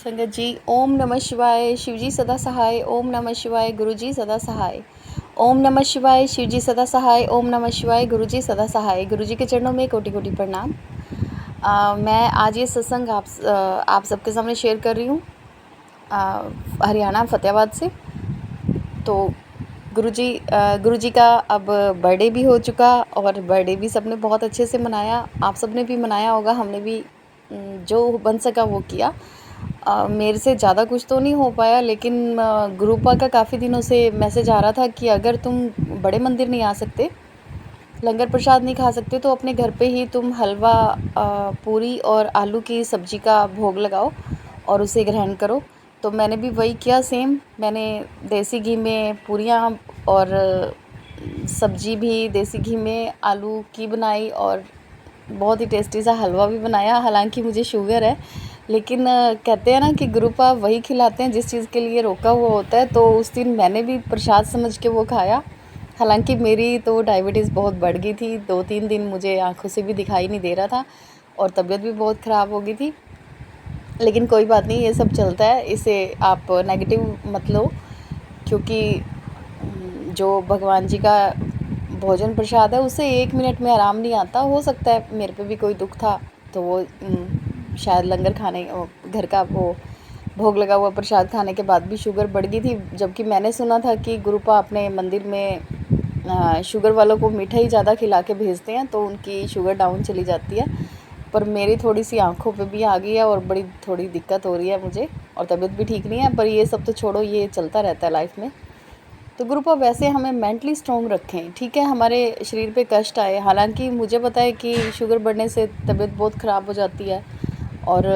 संगत जी, ओम नमः शिवाय। शिवजी सदा सहाय। ओम नमः शिवाय। गुरुजी सदा सहाय। ओम नमः शिवाय। शिवजी सदा सहाय। ओम नमः शिवाय। गुरुजी सदा सहाय। गुरुजी के चरणों में कोटि कोटि प्रणाम। मैं आज ये सत्संग आप सबके सामने शेयर कर रही हूँ हरियाणा फतेहाबाद से। तो गुरुजी का अब बर्थडे भी हो चुका और बर्थडे भी सबने बहुत अच्छे से मनाया। आप सबने भी मनाया होगा, हमने भी जो बन सका वो किया। मेरे से ज़्यादा कुछ तो नहीं हो पाया, लेकिन गुरुपा का काफ़ी दिनों से मैसेज आ रहा था कि अगर तुम बड़े मंदिर नहीं आ सकते, लंगर प्रसाद नहीं खा सकते, तो अपने घर पे ही तुम हलवा, पूरी और आलू की सब्ज़ी का भोग लगाओ और उसे ग्रहण करो। तो मैंने भी वही किया सेम। मैंने देसी घी में पूरियाँ और सब्ज़ी भी देसी घी में आलू की बनाई और बहुत ही टेस्टी सा हलवा भी बनाया। हालांकि मुझे शुगर है, लेकिन कहते हैं ना कि गुरुपा वही खिलाते हैं जिस चीज़ के लिए रोका हुआ होता है। तो उस दिन मैंने भी प्रसाद समझ के वो खाया। हालांकि मेरी तो डायबिटीज़ बहुत बढ़ गई थी, 2-3 दिन मुझे आंखों से भी दिखाई नहीं दे रहा था और तबीयत भी बहुत ख़राब हो गई थी। लेकिन कोई बात नहीं, ये सब चलता है, इसे आप नेगेटिव मत लो, क्योंकि जो भगवान जी का भोजन प्रसाद है उससे 1 मिनट में आराम नहीं आता। हो सकता है मेरे पे भी कोई दुख था तो वो शायद लंगर खाने घर का वो भोग लगा हुआ प्रसाद खाने के बाद भी शुगर बढ़ गई थी। जबकि मैंने सुना था कि गुरुपा अपने मंदिर में शुगर वालों को मिठाई ज़्यादा खिला के भेजते हैं तो उनकी शुगर डाउन चली जाती है। पर मेरी थोड़ी सी आंखों पे भी आ गई है और बड़ी थोड़ी दिक्कत हो रही है मुझे, और तबीयत भी ठीक नहीं है। पर ये सब तो छोड़ो, ये चलता रहता है लाइफ में। तो गुरुपा वैसे हमें मेंटली स्ट्रॉन्ग रखें, ठीक है। हमारे शरीर पे कष्ट आए, हालांकि मुझे पता है कि शुगर बढ़ने से तबीयत बहुत ख़राब हो जाती है और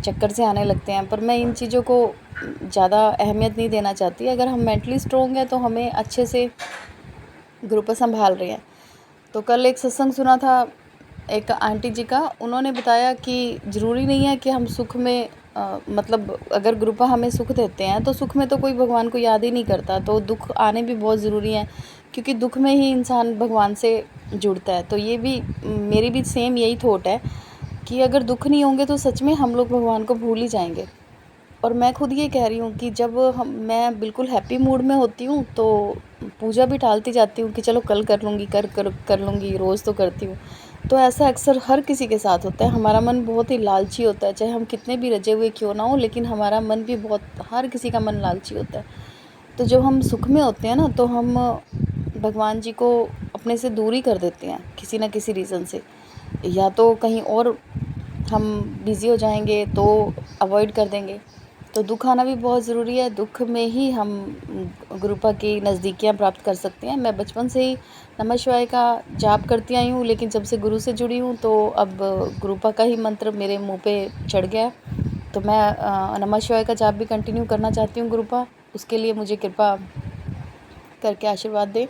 चक्कर से आने लगते हैं, पर मैं इन चीज़ों को ज़्यादा अहमियत नहीं देना चाहती। अगर हम मेंटली स्ट्रॉन्ग हैं तो हमें अच्छे से गुरुपा संभाल रहे हैं। तो कल एक सत्संग सुना था एक आंटी जी का। उन्होंने बताया कि ज़रूरी नहीं है कि हम सुख में मतलब अगर गुरुपा हमें सुख देते हैं तो सुख में तो कोई भगवान को याद ही नहीं करता, तो दुख आने भी बहुत ज़रूरी हैं, क्योंकि दुख में ही इंसान भगवान से जुड़ता है। तो ये भी मेरी भी सेम यही थॉट है कि अगर दुख नहीं होंगे तो सच में हम लोग भगवान को भूल ही जाएंगे। और मैं खुद ये कह रही हूँ कि जब मैं बिल्कुल हैप्पी मूड में होती हूँ तो पूजा भी टालती जाती हूँ कि चलो कल कर लूँगी, कर लूँगी, रोज़ तो करती हूँ। तो ऐसा अक्सर हर किसी के साथ होता है। हमारा मन बहुत ही लालची होता है, चाहे हम कितने भी रजे हुए क्यों ना हो, लेकिन हमारा मन भी बहुत, हर किसी का मन लालची होता है। तो जब हम सुख में होते हैं ना तो हम भगवान जी को अपने से दूर ही कर देते हैं किसी न किसी रीज़न से, या तो कहीं और हम बिज़ी हो जाएंगे तो अवॉइड कर देंगे। तो दुख आना भी बहुत ज़रूरी है, दुख में ही हम गुरुपा की नज़दीकियाँ प्राप्त कर सकते हैं। मैं बचपन से ही नमः शिवाय का जाप करती आई हूँ, लेकिन जब से गुरु से जुड़ी हूँ तो अब गुरुपा का ही मंत्र मेरे मुंह पे चढ़ गया। तो मैं नमः शिवाय का जाप भी कंटिन्यू करना चाहती हूँ। गुरुपा उसके लिए मुझे कृपा करके आशीर्वाद दे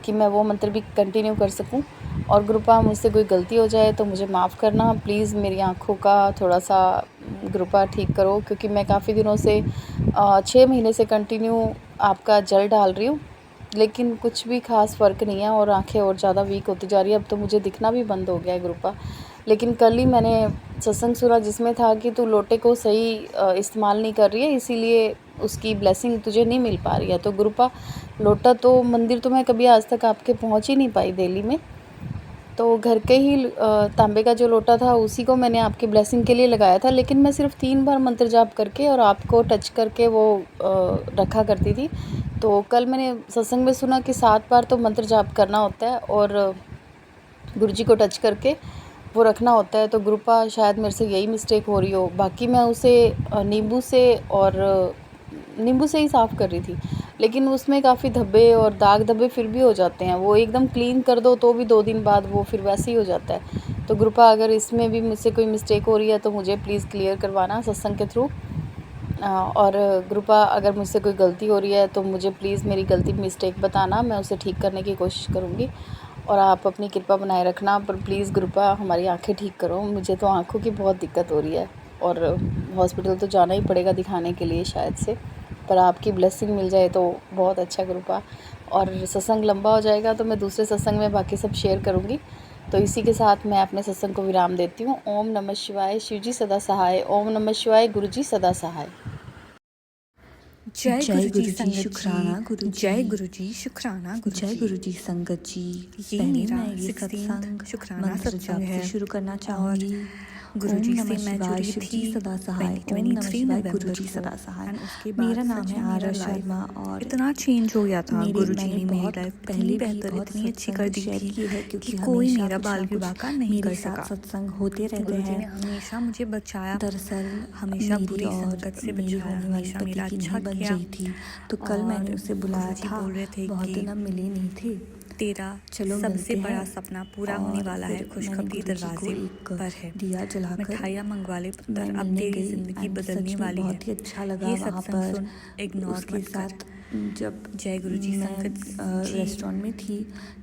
कि मैं वो मंत्र भी कंटिन्यू कर सकूं। और गुरुपा मुझसे कोई गलती हो जाए तो मुझे माफ़ करना प्लीज़। मेरी आँखों का थोड़ा सा गुरुपा ठीक करो, क्योंकि मैं काफ़ी दिनों से 6 महीने से कंटिन्यू आपका जल डाल रही हूँ, लेकिन कुछ भी ख़ास फ़र्क नहीं है और आँखें और ज़्यादा वीक होती जा रही है। अब तो मुझे दिखना भी बंद हो गया है गुरुपा। लेकिन कल ही मैंने सत्संग सुना जिसमें था कि तू लोटे को सही इस्तेमाल नहीं कर रही है, इसीलिए उसकी ब्लेसिंग तुझे नहीं मिल पा रही है। तो गुरुपा, लोटा तो मंदिर तो मैं कभी आज तक आपके पहुंच ही नहीं पाई दिल्ली में, तो घर के ही तांबे का जो लोटा था उसी को मैंने आपकी ब्लेसिंग के लिए लगाया था। लेकिन मैं सिर्फ 3 बार मंत्र जाप करके और आपको टच करके वो रखा करती थी। तो कल मैंने सत्संग में सुना कि 7 बार तो मंत्र जाप करना होता है और गुरुजी को टच करके वो रखना होता है। तो गुरुपा शायद मेरे से यही मिस्टेक हो रही हो। बाकी मैं उसे नींबू से ही साफ़ कर रही थी, लेकिन उसमें काफ़ी धब्बे और दाग धब्बे फिर भी हो जाते हैं। वो एकदम क्लीन कर दो तो भी 2 दिन बाद वो फिर वैसे ही हो जाता है। तो गुरुपा, अगर इसमें भी मुझसे कोई मिस्टेक हो रही है तो मुझे प्लीज़ क्लियर करवाना सत्संग के थ्रू। और गुरुपा, अगर मुझसे कोई गलती हो रही है तो मुझे प्लीज़ मेरी गलती मिस्टेक बताना, मैं उसे ठीक करने की कोशिश करूँगी। और आप अपनी कृपा बनाए रखना, पर प्लीज़ गुरुपा हमारी आँखें ठीक करो। मुझे तो आँखों की बहुत दिक्कत हो रही है और हॉस्पिटल तो जाना ही पड़ेगा दिखाने के लिए शायद से, पर आपकी ब्लेसिंग मिल जाए तो बहुत अच्छा गुरुपा। और सत्संग लंबा हो जाएगा तो मैं दूसरे सत्संग में बाकी सब शेयर करूँगी। तो इसी के साथ मैं अपने सत्संग को विराम देती हूँ। ओम नमः शिवाय, शिव जी सदा सहाय। ओम नमः शिवाय, गुरु जी सदा सहाय। जय गुरु जी शुक्राना गुरु जी, जय गुरु जी शुक्राना गुरु जी, जय गुरु जी संगत जी। ये मेरा 16 शुक्राना सत्संग है शुरू करना चाहूँगी। गुरु जी से नमः मैं शिवाय, जुड़ी शिव थी जी सदा सहाय। ओम नमः 2023 शिवाय, नवंबर गुरु जी को, सदा सहाय। एंड उसके बाद मेरा नाम सच है में आर्या मेरा शर्मा लाइफ और इतना चेंज हो गया था। गुरु जी ने मेरी बहुत लाइफ पहले इतनी भी बेहतर, बहुत इतनी अच्छी कर दी शेयर थी की है, क्योंकि कि कोई हमेशा मेरा कुछ ना बाल कुछ विवाह का नहीं मेरे कर साथ सका। सत्संग होते रहते गुरु जी ने हैं। हमेशा मुझे बचाया, दरअसल हमेशा मेरी बुरी और संगत से मेरी बचाया, होने वाली हमेशा पति मेरा की अच्छा नहीं बन किया। रही थी, तो कल मैंने और उसे बुलाया गुरु जी था। बोल रहे थे बहुत कि दिन हम मिले नहीं थे। तेरा चलो सबसे मिलते बड़ा हैं। सपना पूरा और होने वाला है, फिर मैंने खुशखबरी गुरुजी को दरवाजे एक पर है। दिया जलाकर मिठाइयाँ मंगवा ले पुत्र, मैं अब मिलने तेरी गई जिंदगी एंड बदलने सच में वाली है। बहुत ही अच्छा लगा ये वहाँ सत्संग पर। सुन, इग्नोर उसके मत कर। साथ जब जय गुरु जी मैं संगत जी। रेस्टोरेंट में थी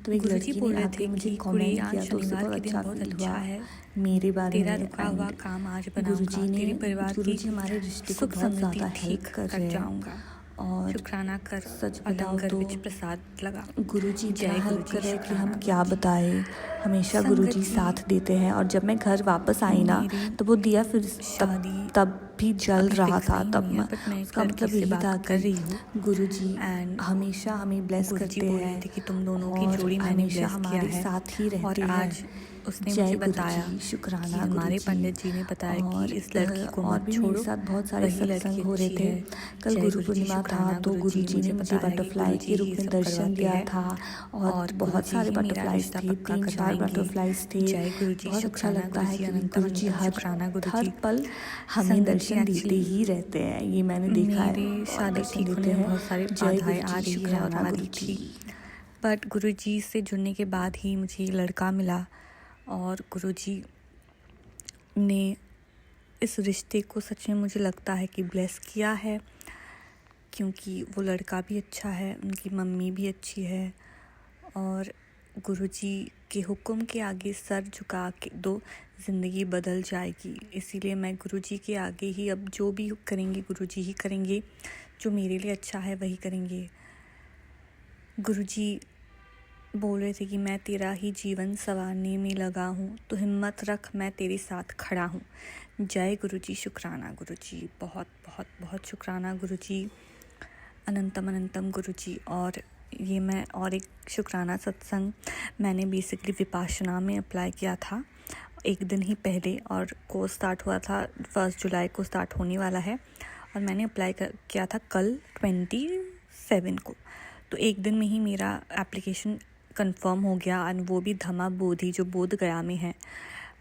तो एक गुरु जी लड़की बोल ने रहे आके थे मुझे कि कमेंट कुड़ी, किया, आज तो उससे शनिवार बहुत के दिन अच्छा बहुत फील अच्छा हुआ है, मेरे बारे तेरा में। रुका हुआ एंड काम आज गुरुजी बनाऊंगा, ने तेरी परिवार की गुरुजी हमारे रिश्ते को सुख बहुत समृद्धि ज़्यादा ठीक हेल्प कर कर रहे हैं। जाऊंगा। और शुक्राना कर सच और बताओ लंगर तो विच प्रसाद लगा। गुरुजी इतना जय गुरु हेल्प जी कर रहे हैं कि हम शुक्राना क्या गुरु जी। बताएं। हमेशा संगत गुरुजी जी, साथ देते हैं। और जब मैं घर वापस आई ना, मेरी तो वो दिया फिर शादी तब भी जल अभी रहा फिक्स था। नहीं तब हुई है, बट मैं एक उसका लड़की मतलब से यही बात था कर कि रही हूँ। गुरुजी एंड हमेशा हमें ब्लेस गुरुजी करते बोल रहे हैं थे कि तुम दोनों की और जोड़ी मैंने हमेशा ब्लेस किया हमारे है। साथ ही रहते और हैं। आज उसने जय मुझे बताया गुरुजी, कि शुक्राना हमारे गुरुजी। पंडित जी ने बताया कि और इस लड़की को और मत भी मेरे छोड़ो, साथ बहुत सारे वही लड़की सत्संग हो रहे अच्छी थे। है। कल जय गुरु गुरु जी पूर्णिमा था, शुक्राना तो गुरु जी गुरुजी ने मुझे बताया कि बटरफ्लाई गुरु के जी रूप ही में सब दर्शन करवाते दिया हैं था। और और गुरु बहुत जी सारे ही मेरा बटरफ्लाइज रिश्ता थे, पक्का 3-4 करवाएंगे। बटरफ्लाइज थे। जय गुरु जी बहुत अच्छा शुक्राना लगता गुरु है जी, कि अनंतम गुरुजी अनंतम हर शुक्राना गुरु हर जी। पल हमें संगत जी, दर्शन देते एक्चुअली ही रहते हैं। ये मैंने देखा है, मेरी बहुत शादी दर्शन ठीक होने देते में हैं। बहुत सारी जय बाधाएं आ गुरुजी, रही है और शुक्राना आ रही गुरुजी। थी, बट गुरुजी से जुड़ने के बाद ही मुझे लड़का मिला। और गुरुजी ने इस रिश्ते को सच में मुझे लगता है कि ब्लेस किया है, क्योंकि वो लड़का भी अच्छा है, उनकी मम्मी भी अच्छी है। और गुरुजी के हुक्म के आगे सर झुका के दो, ज़िंदगी बदल जाएगी। इसीलिए मैं गुरुजी के आगे ही अब जो भी करेंगे गुरुजी ही करेंगे, जो मेरे लिए अच्छा है वही करेंगे। गुरुजी बोल रहे थे कि मैं तेरा ही जीवन संवारने में लगा हूँ, तो हिम्मत रख, मैं तेरे साथ खड़ा हूँ। जय गुरुजी, शुक्राना गुरुजी, बहुत बहुत बहुत शुक्राना गुरुजी, अनंतम अनंतम गुरुजी। और ये मैं और एक शुक्राना सत्संग मैंने बेसिकली विपाशना में अप्लाई किया था एक दिन ही पहले, और कोर्स स्टार्ट हुआ था 1 जुलाई को, स्टार्ट होने वाला है। और मैंने अप्लाई किया था कल 27 को, तो एक दिन में ही मेरा एप्लीकेशन कंफर्म हो गया। एंड वो भी धमा बोधि, जो बोध गया में है।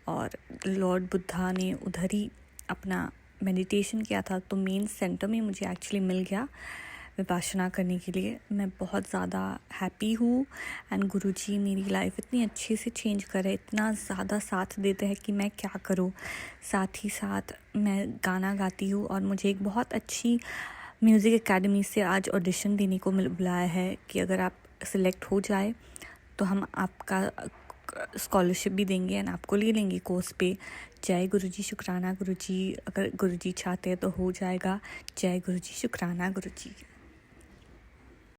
और लॉर्ड बुद्धा ने उधर ही अपना मेडिटेशन किया था, तो मेन सेंटर में मुझे एक्चुअली मिल गया विपाशना करने के लिए। मैं बहुत ज़्यादा हैप्पी हूँ। एंड गुरुजी मेरी लाइफ इतनी अच्छे से चेंज करे, इतना ज़्यादा साथ देते हैं कि मैं क्या करूँ। साथ ही साथ मैं गाना गाती हूँ, और मुझे एक बहुत अच्छी म्यूज़िक एकेडमी से आज ऑडिशन देने को बुलाया है कि अगर आप सिलेक्ट हो जाए तो हम आपका स्कॉलरशिप भी देंगे एंड आपको ले लेंगे कोर्स पे। जय गुरुजी, शुक्राना गुरुजी। अगर गुरुजी चाहते हैं तो हो जाएगा। जय गुरुजी, शुक्राना गुरुजी।